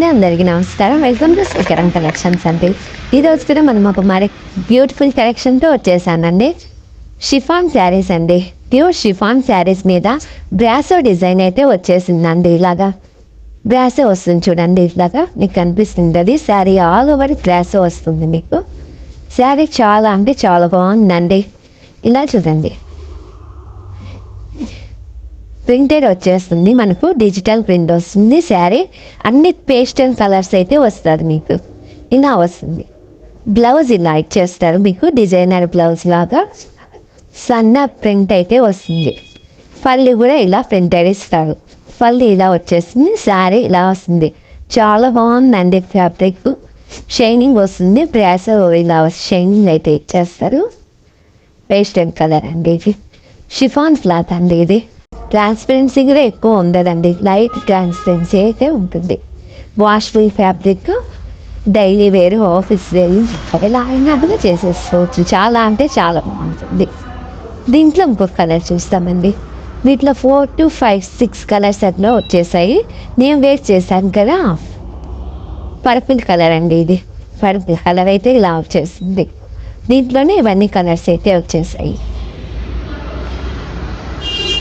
అందరికీ నమస్కారం. Welcome to Srikaram collections అండి. ఈరోజు కూడా మనం ఒక మరి బ్యూటిఫుల్ కలెక్షన్తో వచ్చేసానండి. షిఫాన్ శారీస్ అండి. ప్యూర్ షిఫాన్ శారీస్ మీద బ్రాసో డిజైన్ అయితే వచ్చేసిందండి. ఇలాగా బ్రాసో వస్తుంది చూడండి. ఇలాగా మీకు కనిపిస్తుంది. అది శారీ ఆల్ ఓవర్ బ్రాసో వస్తుంది మీకు. శారీ చాలా అంటే చాలా బాగుందండి. ఇలా చూడండి, ప్రింటెడ్ వచ్చేస్తుంది మనకు. డిజిటల్ ప్రింట్ వస్తుంది. శారీ అన్ని పేస్టల్ కలర్స్ అయితే వస్తుంది మీకు. ఇలా వస్తుంది. బ్లౌజ్ ఇలా ఇచ్చేస్తారు మీకు. డిజైనర్ బ్లౌజ్ లాగా సన్న ప్రింట్ అయితే వస్తుంది. పళ్ళు కూడా ఇలా ప్రింటెడ్ ఇస్తారు. పళ్ళు ఇలా వచ్చేస్తుంది. శారీ ఇలా వస్తుంది. చాలా బాగుందండి. ఫ్యాబ్రిక్ షైనింగ్ వస్తుంది. బ్రాసో ఇలా షైనింగ్ అయితే ఇచ్చేస్తారు. పేస్టల్ కలర్ అండి. ఇది షిఫాన్ క్లాత్ అండి. ఇది ట్రాన్స్పరెన్సీ కూడా ఎక్కువ ఉండదండి. లైట్ ట్రాన్స్పరెన్సీ అయితే ఉంటుంది. వాష్ఫుల్ fabric, daily wear, office wear ఎలా అయినా కూడా చేసేసుకోవచ్చు. చాలా అంటే చాలా బాగుంటుంది. దీంట్లో ఇంకొక కలర్ చూస్తామండి. వీటిలో 4 to 5, 6 కలర్స్ అట్లా వచ్చేసాయి. నేను వేర్ చేశాను కదా, పర్పుల్ కలర్ అండి. ఇది పర్పుల్ కలర్ అయితే ఇలా వచ్చేసింది. దీంట్లోనే ఇవన్నీ కలర్స్ అయితే వచ్చేసాయి.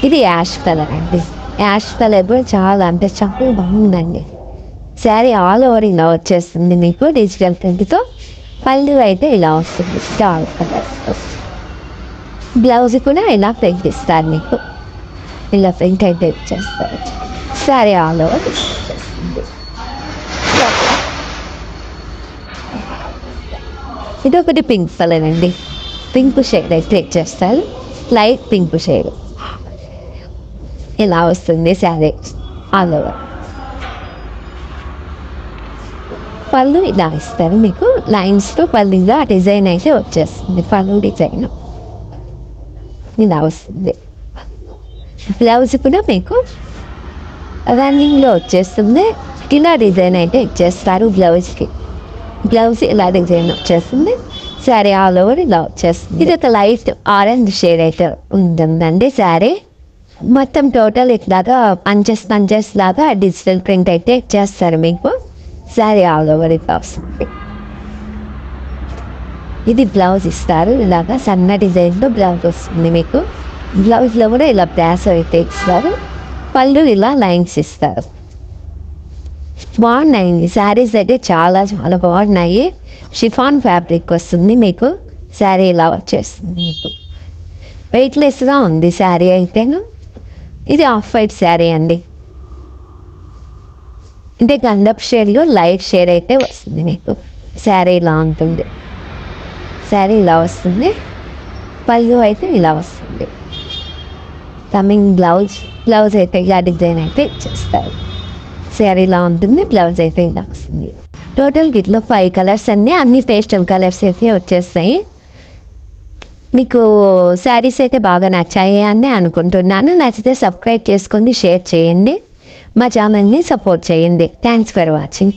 ఇది యాష్ కలర్ అండి. యాష్ కలర్ కూడా చాలా అంటే చాలా బాగుందండి. శారీ ఆల్ ఓవర్ ఇలా వచ్చేస్తుంది మీకు డిజిటల్ ప్రింట్తో. పళ్ళు అయితే ఇలా వస్తుంది. చాలా కలర్స్. బ్లౌజ్ కూడా ఇలా ప్రింట్ ఇస్తారు మీకు. ఇలా ప్రింట్ అయితే ఇచ్చేస్తారు. శారీ ఆల్ ఓవర్ వచ్చేస్తుంది. ఇది ఒకటి పింక్ కలర్ అండి. పింక్ షేడ్ అయితే ఇచ్చేస్తారు. లైట్ పింక్ షేడ్ ఇలా వస్తుంది శారీ ఆల్ ఓవర్. పళ్ళు ఇలా ఇస్తారు మీకు. లైన్స్తో పళ్ళుగా డిజైన్ అయితే వచ్చేస్తుంది. పళ్ళు డిజైన్ ఇలా వస్తుంది. బ్లౌజ్ కూడా మీకు రన్నింగ్లో వచ్చేస్తుంది. ఇలా డిజైన్ అయితే ఇచ్చేస్తారు బ్లౌజ్కి. బ్లౌజ్ ఇలా డిజైన్ వచ్చేస్తుంది. శారీ ఆల్ ఓవర్ ఇలా వచ్చేస్తుంది. ఇది ఒక లైట్ ఆరెంజ్ షేడ్ అయితే ఉంటుందండి శారీ. మొత్తం టోటల్ ఇట్లాగా పంచెస్ లాగా డిజిటల్ ప్రింట్ అయితే చేస్తారు మీకు. శారీ ఆల్ ఓవర్ ఇట్లా వస్తుంది. ఇది బ్లౌజ్ ఇస్తారు. ఇలాగా సన్న డిజైన్లో బ్లౌజ్ వస్తుంది మీకు. బ్లౌజ్లో కూడా ఇలా బ్రాసో అయితే ఇస్తారు. పళ్ళు ఇలా లైన్స్ ఇస్తారు. బాగున్నాయి శారీస్ అయితే చాలా చాలా బాగున్నాయి. షిఫాన్ ఫ్యాబ్రిక్ వస్తుంది మీకు. శారీ ఇలా వచ్చేస్తుంది మీకు. వెయిట్లెస్గా ఉంది శారీ అయితేను. ఇది ఆఫ్ వైట్ శారీ అండి. అంటే గంధపు షేడ్లో లైట్ షేడ్ అయితే వస్తుంది మీకు. శారీ ఇలా ఉంటుంది. శారీ ఇలా వస్తుంది. పళ్ళు అయితే ఇలా వస్తుంది. కమింగ్ బ్లౌజ్ అయితే ఇలా డిజైన్ అయితే ఇచ్చేస్తారు. శారీ ఇలా ఉంటుంది. బ్లౌజ్ అయితే ఇలా వస్తుంది. టోటల్ గిట్లో 5 కలర్స్ అన్ని పేస్టల్ కలర్స్ అయితే వచ్చేస్తాయి. మీకు శారీస్ అయితే బాగా నచ్చాయి అని అనుకుంటున్నాను. నచ్చితే సబ్స్క్రైబ్ చేసుకోండి, షేర్ చేయండి, మా ఛానల్ని సపోర్ట్ చేయండి. Thanks for watching.